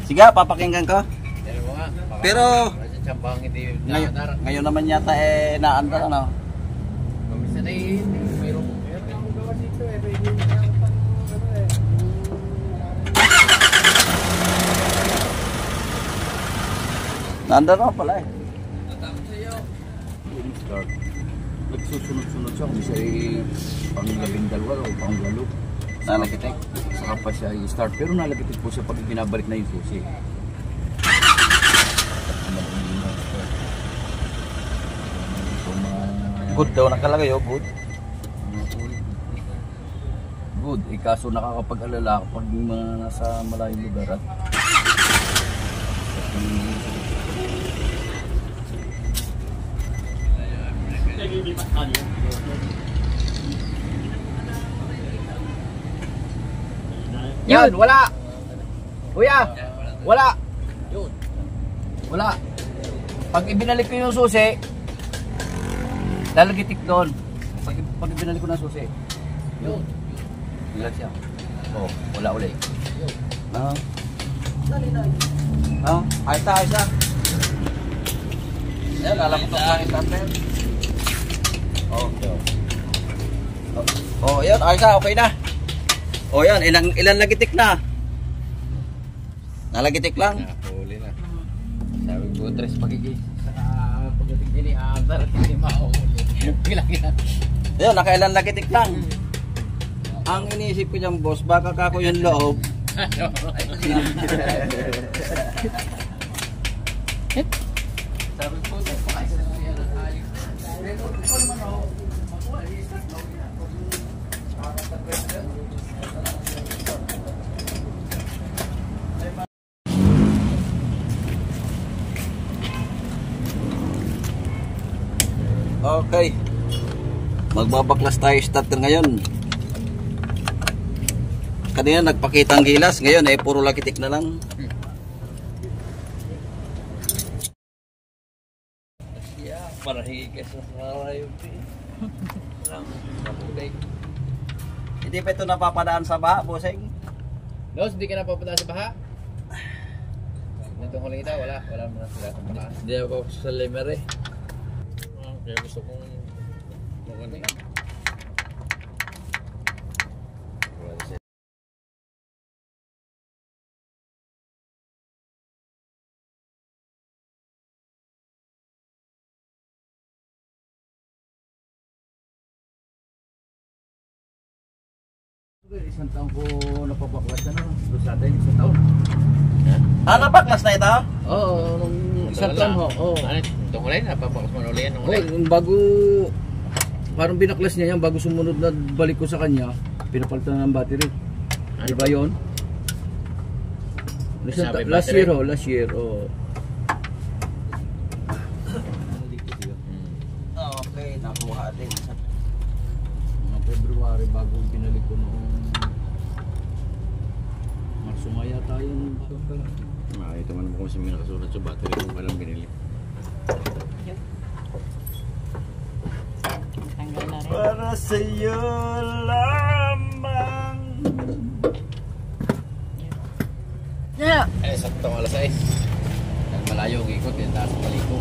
Sige, papakinggan ko. Pero ngayon naman yata naandar ano. Minsan ay mayroong gawa dito Naandar na pala Natapos sa'yo. Start. Nagsusunod-sunod siya kung siya ay pang-12 o pang-8. nalagitik. Saka pa siya i-start. Pero nalagitik po siya pag binabalik na yung susi. Good daw nakalagay oh, good. Good. Kaso nakakapag-alala kapag mga nasa malayong lugar at Yan, wala. Kuya, wala. Wala. Pag ibinalik ko yung susi, lalagitik doon. Pag ibinalik ko na susi. Yun. Wala siya. Oh, wala ulit. Ah. Ayos na, ayos na. Ayan, lalapot ang langit natin. Oh, yun, ayos na, okay na. Oh, yan, ilan lagitik na? Nalagitik lang. Huli na. Sabi ko, tres pagiging sa pagdating din i-aandar at hindi makahuli. Bilang yan. Ayun, nakailan lagitik lang. Ang iniisip ko dyan, boss, baka kako yung loob. Sabi ko, napakaisa na yan ang ayos. Okay. Magbabaklas tayo starter ngayon. Kanina nagpakita ang gilas, ngayon puro lakitik na lang. Para higit sa sarayo. Hindi pa ito napapadaan sa baha, bossing. Los, hindi ka napapunta sa baha? Natungkol kita, wala mo na sila sa baha. Hindi ako sa limer eh. Kaya gusto kong maganda. isang taon ko napabaklas na doon sa atin, isang taon. Napaklas na ito? Oo, nung isang taon ho. Ano, tungkulay na, papakas mo na ulit yan. Bago, parang binaklas niya yan, bago sumunod na balik ko sa kanya, pinapalitan na ng battery. Di ba yun? Last year, oh. Okay, nakuha din. Mga February bago binalik ko noong Marso nga yata yun. Ito man mo kung saan may nakasulat sa battery kung walang binili. Para sa'yo lamang. Saktong alas 6. Malayo ang ikot, yung taas ang paliko.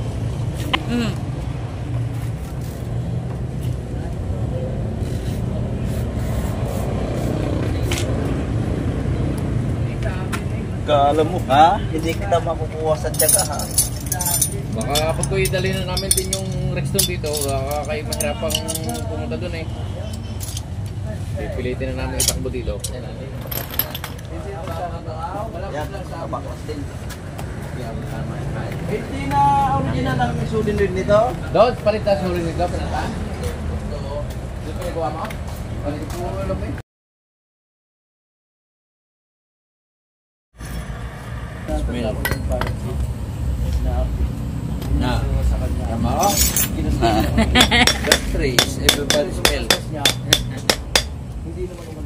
Kala mo ha? Hindi kita makukuha sa tiyaga ha? Baka pag ko idali na namin din yung Rexton dito, baka kayo mahirapang pumunta dun eh. Pipilitin na namin itakbo dito. Yan, kabaklas din. Hindi na original ang isulin rin nito. Doon, palit na sulit nito, pinataan. Dito yung gawa mo? Palit mo lang eh. Smell. Na. Tama ko? That trace, everybody smell.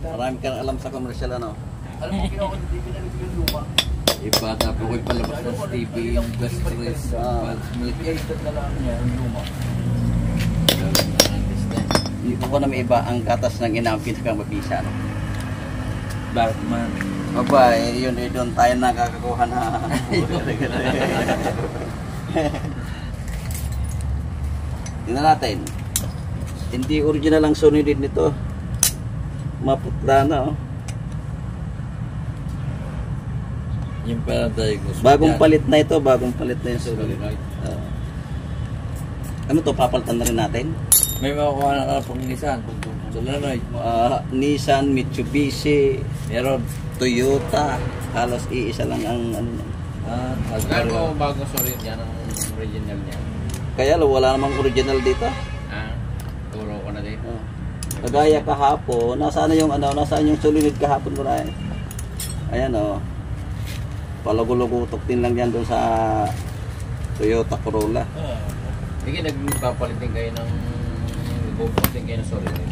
Marami kang alam sa commercial ano? Alam mo, ginawa ko hindi pinalik yung luma. Iba, tapos ko'y palabas ng TV, yung gas trace, milk. I-start na lang niya, yung luma. Hindi ko na may iba ang gatas ng ina ang pinakamabisa. No? Batman. Aba, yun doon tayo nakakakuha na. Tingnan natin. Hindi original ang solenoid nito. Maputla na oh. Yung pala diagnose. Bagong palit na ito, bagong palit na yung solenoid. Ano to, papalitan na rin natin? May makukuha na ka pang Nissan. Solenoid. Nissan, Mitsubishi, Meron. Toyota, halos iisa lang ang ano. Gano'n bago sorry yan ang original niya. Kaya wala namang original dito. Turo ko na dito. Kagaya kahapon, nasaan yung solenoid kahapon ko na eh. Ayan oh. Palagulogutok din lang yan doon sa Toyota Corolla. Sige, nagpapalit din kayo ng bubukod din kayo ng solenoid.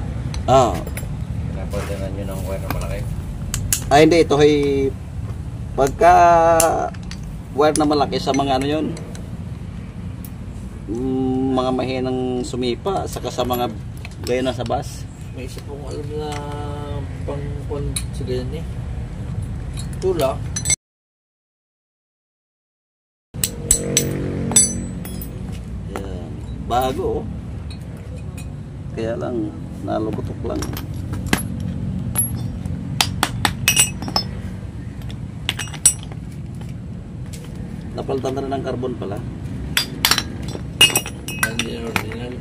Pinapalitan nyo ng wire na malaki. Ay hindi, ito ay pagka wire na malaki sa mga ano yun, mga mahinang sumipa, saka sa mga gaya na sa bus. May isa pong alam na pang sa ganyan eh. Tula. Yan. Bago oh. Kaya lang, nalubutok lang. Napalitan na rin ng carbon pala. Hindi na original.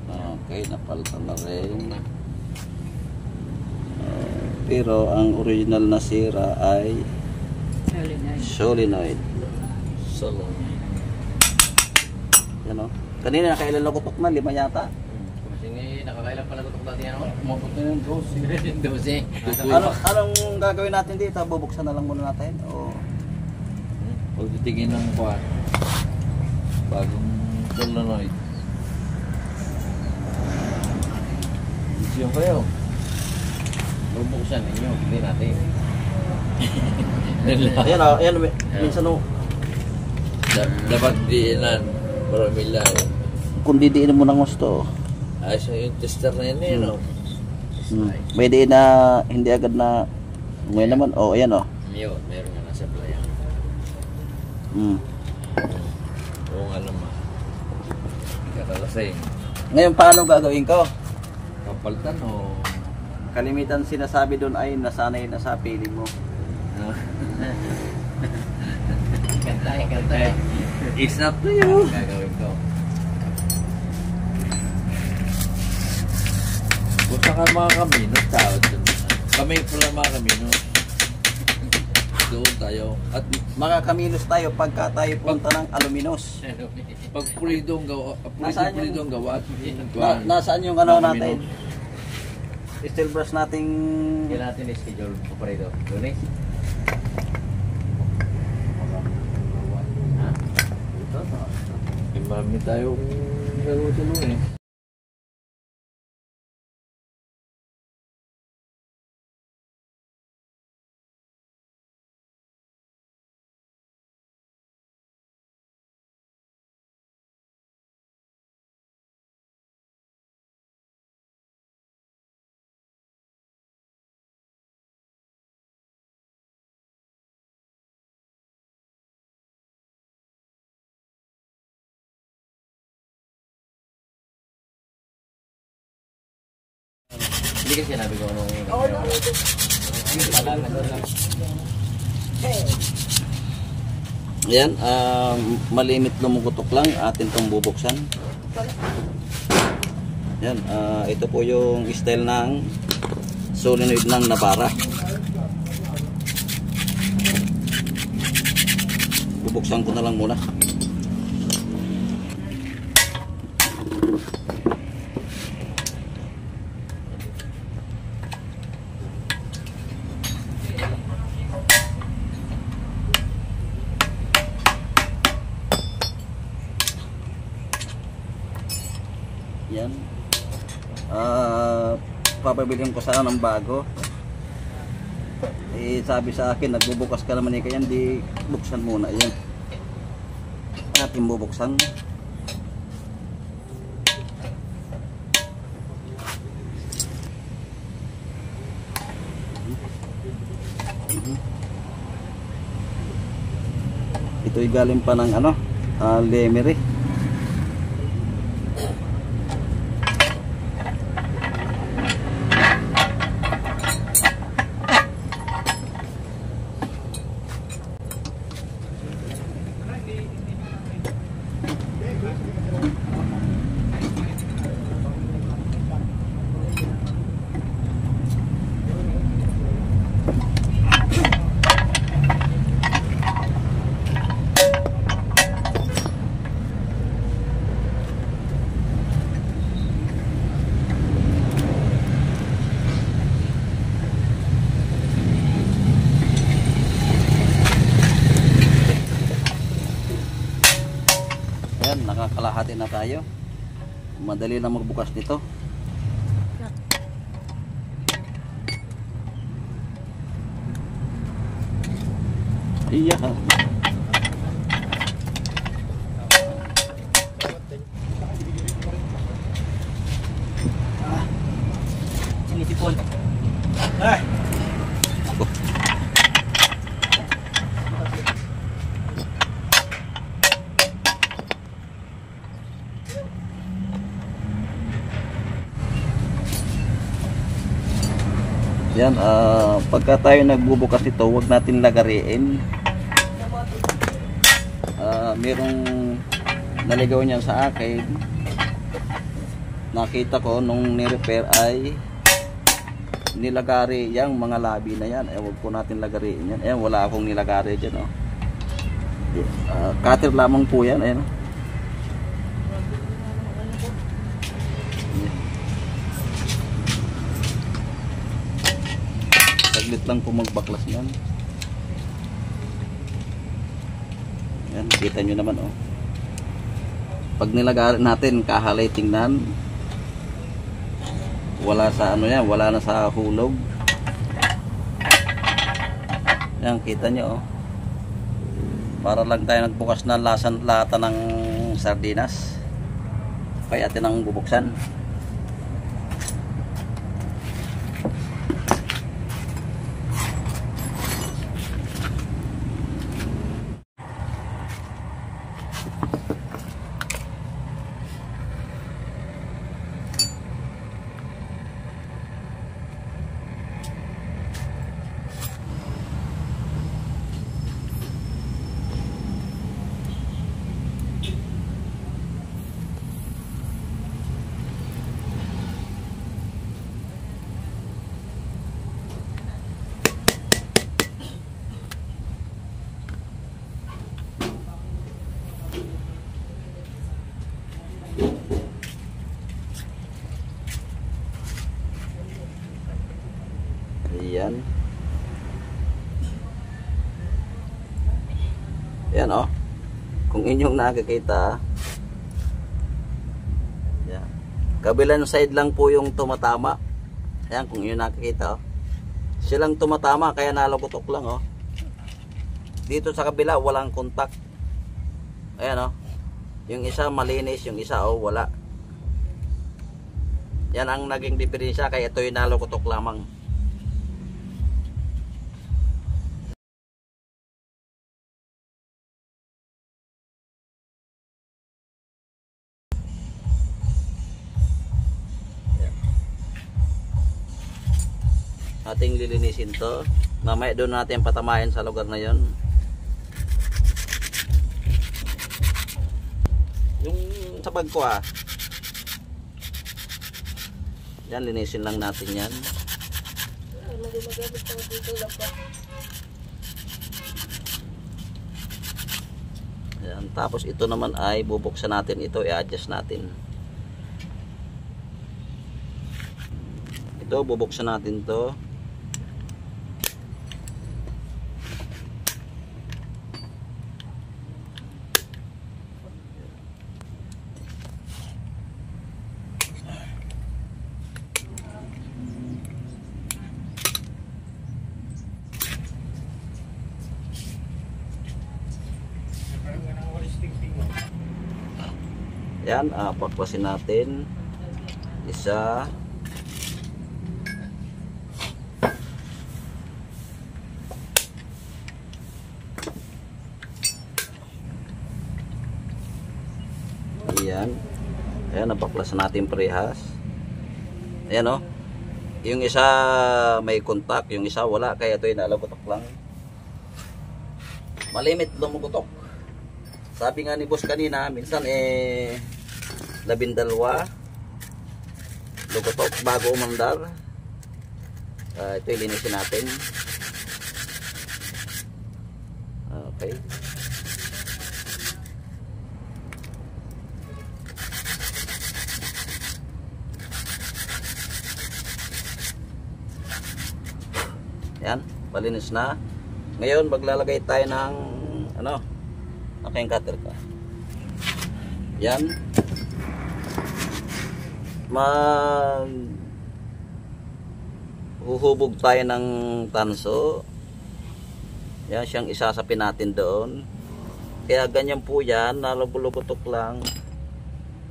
Okay, napalitan na rin. Pero ang original na sira ay solenoid. Solenoid. Yan o. Kanina nakailan na kutok na, 5 yata. Kasi nakakailan pala gutok dati yan. Umabot na yung 12. 12. Anong gagawin natin dito? Bubuksan na lang muna natin? O... Pagtitingin ng kuwan. Bagong solenoid. Isyon kayo. Bubuksan ninyo, hindi natin. Ayan o, ayan, minsan o. Dapat diinan. Marami lang. Kung didiin mo ng gusto. Ayos yung tester na yun eh, no? May diin na hindi agad na ngayon naman. O, ayan o. Meron nga nasa playa. Oo nga naman. Kakalasing. Ngayon, paano gagawin ko? Kapaltan o... Kalimitan sinasabi doon ay nasanay na sa piling mo. Kantay. It's up to you. Gagawin ko. Kung saan ka mga kamino, tao dun. Kami pala mga kamino. Doon tayo. At Mga kaminos tayo pagka tayo punta ng Aluminos. pag pulidong gawa, Nasaan yung- pulidong gawa at Nasaan yung ano Mga natin? Steel brush nating... Kailan natin i-schedule ko pa rito? Lunes? marami tayong laro-laro eh. Hindi kasi sinabi ko nung... Ayan, malimit lumugutok lang atin itong bubuksan. Ayan, ito po yung style ng solenoid ng Navara. Bubuksan ko na lang muna. Yan. Papabilin ko sana ng bago. Eh, sabi sa akin, nagbubukas ka naman eh, kaya hindi buksan muna. Yan. Ating bubuksan. Ito'y galing pa ng ano, Lemery. Ayan, nakakalahati na tayo. Madali na magbukas nito. Iya. Sinisipon. Ako. Yan, pagka tayo nagbubukas nito, huwag natin lagariin. Merong naligaw niyan sa akin. Nakita ko nung ni-repair ay nilagari yung mga labi na yan. Huwag po natin lagariin yan. Ayan, wala akong nilagari dyan. Cutter lamang po yan. Ayan. Saglit lang po magbaklas yan. Yan, kita nyo naman pag nilagari natin kahalay tingnan, wala sa ano yan, wala na sa hulog. Yan, kita nyo para lang tayo nagbukas na lata ng sardinas. Kaya atin ang bubuksan. Ayan. Ayan kung inyong nakikita, ayan, kabilang side lang po yung tumatama. Ayan, kung inyong nakikita silang tumatama, kaya nalagutok lang dito sa kabila walang contact. Ayan yung isa malinis, yung isa wala. Yan ang naging diferensya, kaya ito yung nalagutok lamang. Ating lilinisin to. Mamaya doon natin patamahin sa lugar na yon. Yung sa bagko yan, linisin lang natin yan. Yan, tapos ito naman ay bubuksan natin ito, i-adjust natin. Ito bubuksan natin to. Yan, pakwasin natin. Isa. Yan, nabaklasan natin parehas. Ayan o. Yung isa may contact, yung isa wala. Kaya ito yung nalagutok lang. Malimit lumugutok. Sabi nga ni boss kanina, minsan 12 lugutok bago umandar. Ito ilinisin natin. Okay. Yan, malinis na. Ngayon maglalagay tayo ng cutter ka. Yan. Huhubog tayo ng tanso. Yan, siyang isasapin natin doon. Kaya ganyan po yan, nalugulugutok lang.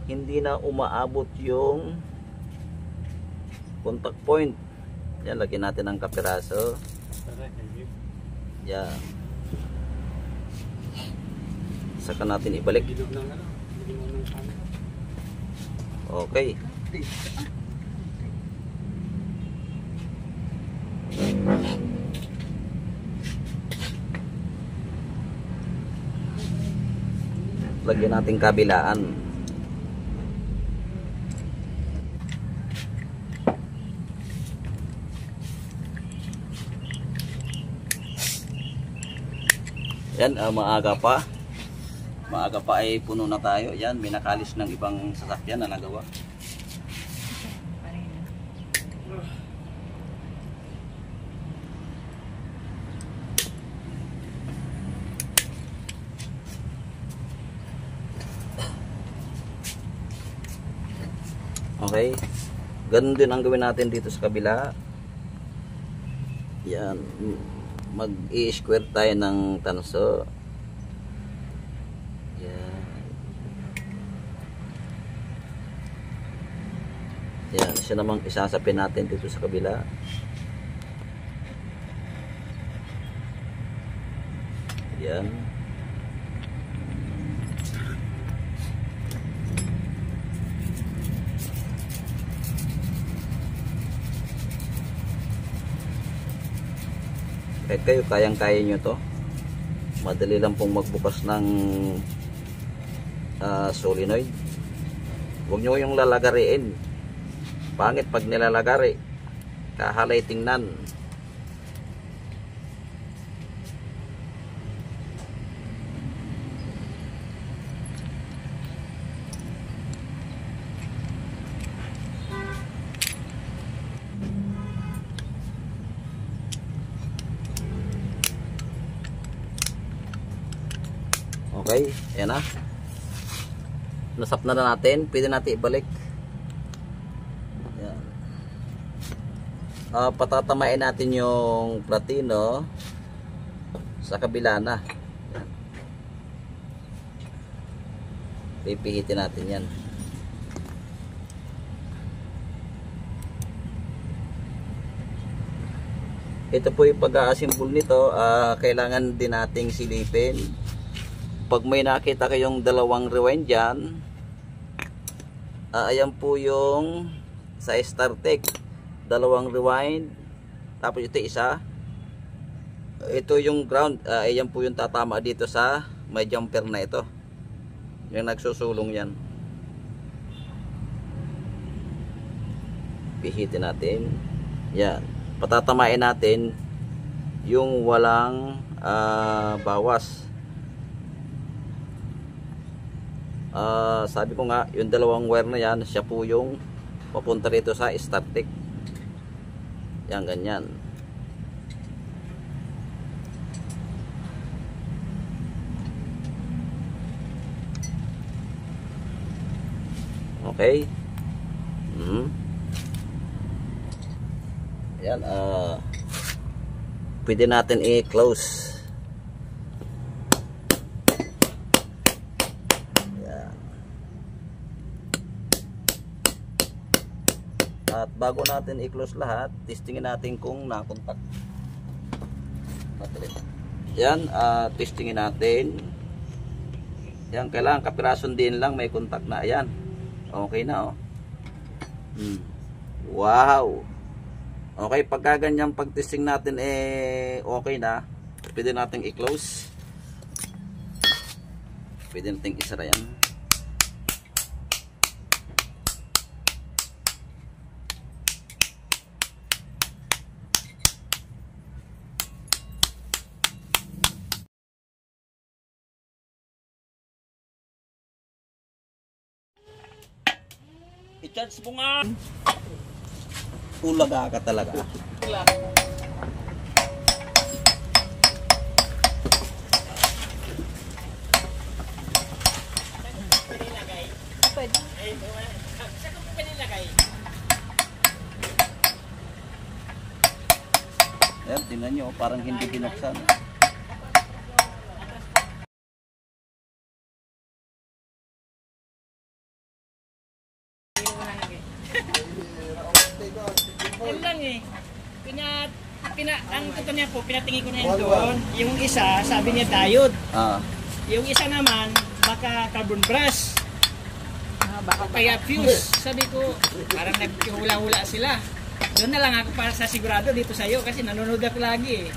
Hindi na umaabot yung contact point. Yan, lagyan natin ng kapiraso. Yan. Saka natin ibalik. Okay. Lagyan natin kabilaan. Yan, maaga pa ay puno na tayo. Yan, may nakalis ng ibang sasakyan na nagawa. Okay, ganun din ang gawin natin dito sa kabila. Yan, mag-i-square tayo ng tanso. Yan. Yan, siya namang isasapin natin dito sa kabila. Yan. Kahit kayo, kayang-kaya nyo to. Madali lang pong magbukas ng solenoid. Huwag nyo yung lalagariin. Pangit pag nilalagari. Kahalay tingnan. Okay, ayan na. Nasap na natin. Pwede natin ibalik. Ayan. Patatamain natin yung platino sa kabila na. Ayan. Pipihitin natin yan. Ito po yung pag-a-assemble nito. Kailangan din nating silipin. Pag may nakita kayong dalawang rewind dyan, ayan po yung sa StarTech, dalawang rewind, tapos ito isa, ito yung ground. Ayan po yung tatama dito sa may jumper na ito, yung nagsusulong yan. Pihitin natin yan, patatamain natin yung walang bawas. Sabi ko nga, yung dalawang wire na yan, siya po yung papunta rito sa StarTech. Yan, ganyan. Okay. Yan, pwede natin i-close. At bago natin i-close lahat, testingin natin kung na-contact. Yan, testingin natin. Yan, kailangan kapirason din lang may contact na. Ayan. Okay na, oh. Wow. Okay, pagka ganyan pag-testing natin okay na, pwede nating i-close. Pwede nating isara yan. I-charge mo nga. Ulaga ka talaga. Pwede. Saan ko pinilagay? Ayan, tingnan nyo, parang hindi binuksan. Yan lang eh. Ang ito niya po, pinatingin ko na yan doon. Yung isa, sabi niya diode. Yung isa naman, baka carbon brush. Kaya fuse. Sabi ko, parang naghula-hula sila. Doon na lang ako para sa sigurado dito sa'yo kasi nanonood ako lagi eh.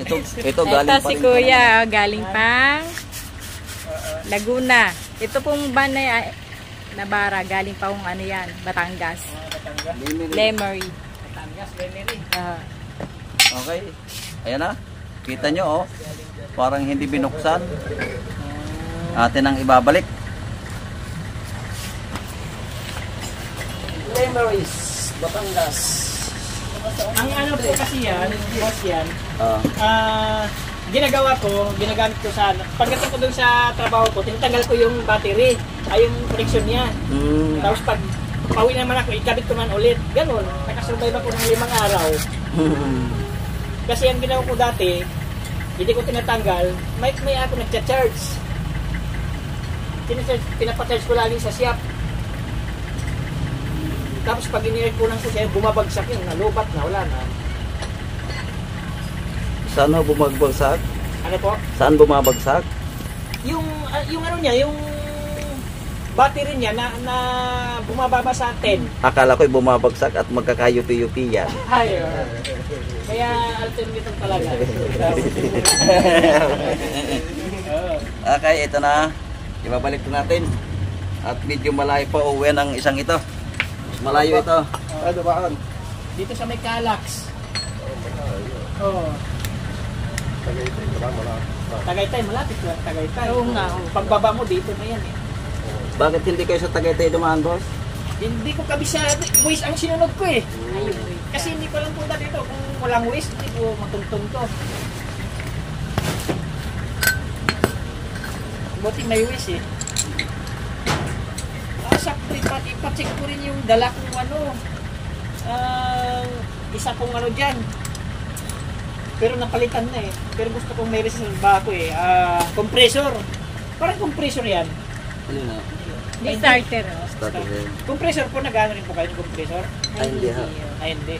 Ito galing Ito pa si rin Kuya, galing pang Laguna. Ito pong van na Nabara, galing pa kung ano yan, Batangas. Lemery. Batangas, Lemery. Okay. Ayan na. Kita nyo, oh. Parang hindi binuksan. Atin ang ibabalik. Lemery's, Batangas. Ang ano po kasi yan, boss yan, Ah. ginagawa ko, ginagamit ko sa, pagdating ko doon sa trabaho ko, tinatanggal ko yung battery, ay yung connection niya. Tapos pag pauwi naman ako, ikabit ko man ulit. Ganun, nakasurvive ako ng 5 araw. Kasi ang ginawa ko dati, hindi ko tinatanggal, may ako nagcha-charge. Pinapacharge ko lagi sa shop. Tapos pag inirekunan ko siya, bumabagsak yun, nalubat na, wala na. Saan ho bumabagsak? Ano po? Saan bumabagsak? Yung ano niya, yung battery niya na bumababa sa 10. Akala ko'y bumabagsak at magkakayupi-yupi yan. Ay, kaya alternative talaga. Okay, ito na. Ibabalik ko natin. At medyo malayo pa uwi ng isang ito. Malayo ito. Ano ba? Dito sa may Calax. Oo. Tagaytay, malapit lang. Tagaytay. Oo nga. Pagbaba mo dito na yan eh. Bakit hindi kayo sa Tagaytay dumaan, boss? Hindi ko kabisado. Waze ang sinunod ko eh. Kasi hindi ko lang punta dito. Kung walang waze, hindi ko matuntun to. Buti may waze eh. Sakto, ipacheck ko rin yung dala kong ano. Isa kong ano dyan. Pero napalitan na eh. Pero gusto kong may reserva ako eh. Compressor. Parang compressor yan. Ano na? May starter. Compressor po, nag-ano rin po kayo ng compressor? Ay, hindi ha. Ay, hindi.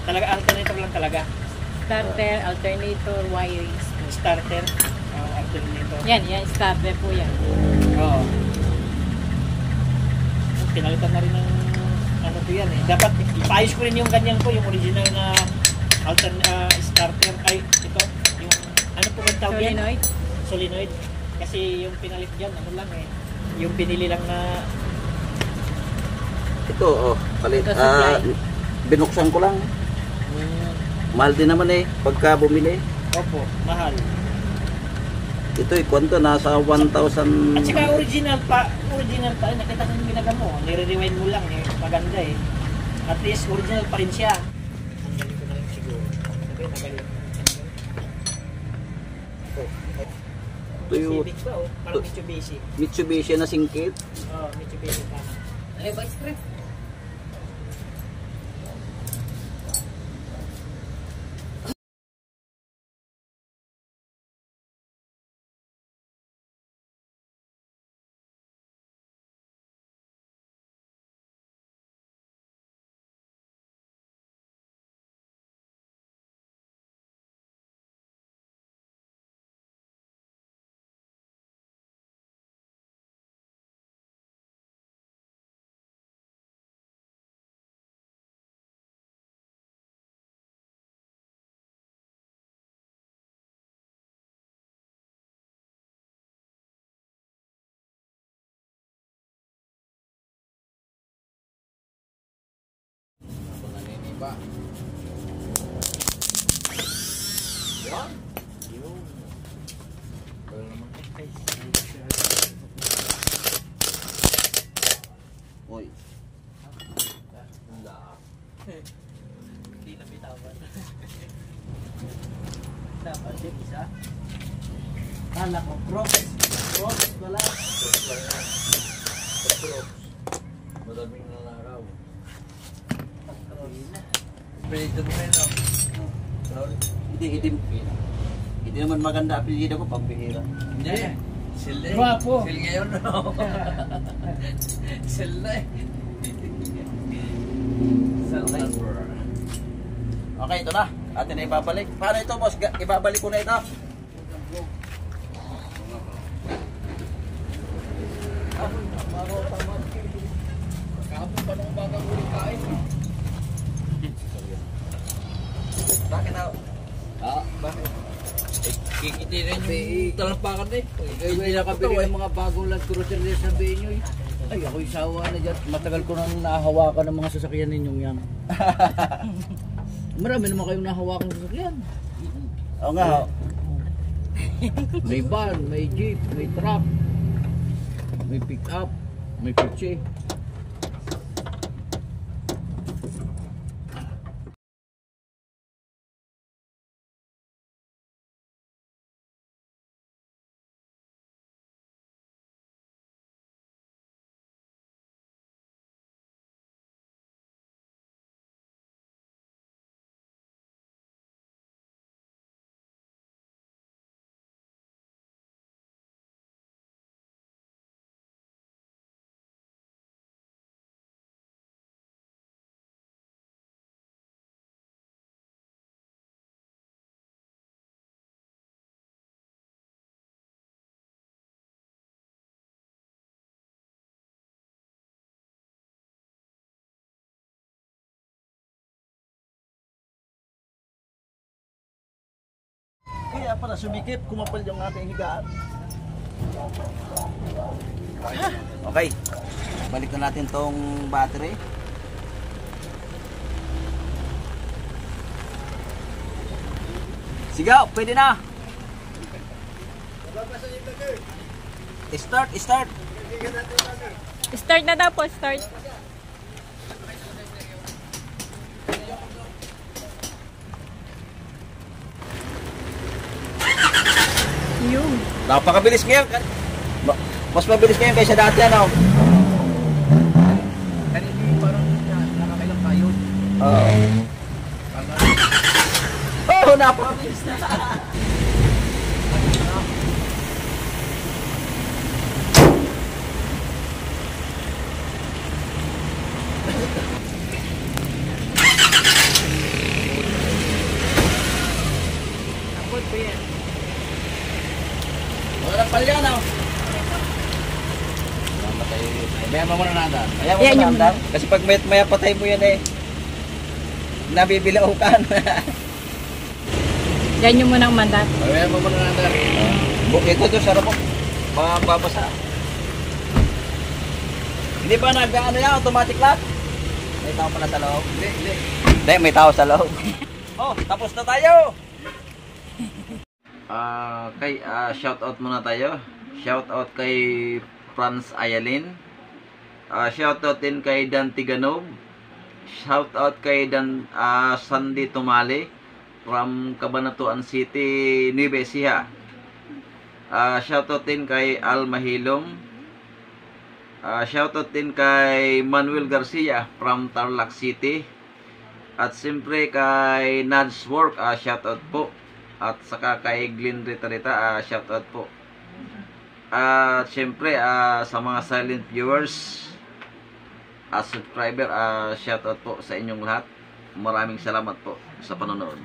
Talaga, alternator lang talaga. Starter, alternator, wiring. Starter. Alternator. Yan, starter po yan. Oo. Pinalitan na rin ng ano to yan eh. Dapat ipaayos ko rin yung ganyan ko, yung original na starter. Ay, ito. Yung, ano po ang tawag yan? Solenoid. Solenoid. Kasi yung pinalit dyan, ano lang eh. Yung pinili lang na Ito, oh. Palit. Ito, supply. Binuksan ko lang. Mahal din naman eh. Pagka bumili. opo, mahal. Ito eh, kwanto, nasa 1,000. At saka original pa, nakita ko yung ginaga mo, nire-rewind mo lang eh, maganda eh. At least original pa rin siya. Ang galing ko na rin siguro. Okay, magaling. Toyota. Civic ba oh? Parang Mitsubishi. Mitsubishi na singkit. Oo, Mitsubishi tama. Ay, ba, script? Ba? Yan. Yun. Wala naman. Uy. Hindi na bitawan. Dapat yung isa. Kala ko, cross wala. Madaming nalaraw. Pwede mo rin, no? Hindi naman maganda apelyido ko, pampihira. Hindi. Sil eh. Guwapo. Sil ngayon, no? Sil na eh. Okay, ito na. Atin na ibabalik. Paano ito, boss? Ibabalik ko na ito. Kahapon pa nung bagang uling kain. Bakit na? Bakit? Kikiti rin yung talampakan eh. Hindi nakabili yung mga bagong Land Cruiser na sabihin nyo eh. Ay, ako'y sawa na dyan. Matagal ko nang nahawakan ng mga sasakyan ninyong yan. Marami naman kayong nahawakan ng sasakyan. Oo nga. May van, may jeep, may truck, may pick up, may kotse. Kaya pala sumikip, kumapal yung ating higaan. Okay, balik na natin tong battery. Sigaw, pwede na. Start. Start na daw po, start. Yung. Napakabilis ngayon. Mas mabilis ngayon kaysa dati, ano? Kanina yung parang nakakailang tayo. Oo. Oh, napakabilis na. Abot po yan. Wala pala yan, oh. Bayan mo muna nanda. Kaya mo Yan yung na kasi pag maya patay mo yan eh. Nabibilaukan. Yan yung munang mandat. Bayan mo muna nanda. Ito doon sa rabok. Babasa. Hindi ba nag-ano yan? Automatic lock? May tao pala sa loob. Hindi, may tao sa loob. Oh, tapos na tayo! Shoutout muna tayo. Shoutout kay Franz Ayalin. Shoutout din kay Dan Tiganog. Shoutout kay Sandy Tumali from Cabanatuan City, Nueva Ecija. Shoutout din kay Al Mahilong. Shoutout din kay Manuel Garcia from Tarlac City. At siyempre kay Nads Work, shoutout po. At saka kay Glenn Rita, shoutout po. At siyempre sa mga silent viewers at subscriber, shoutout po sa inyong lahat. Maraming salamat po sa panonood.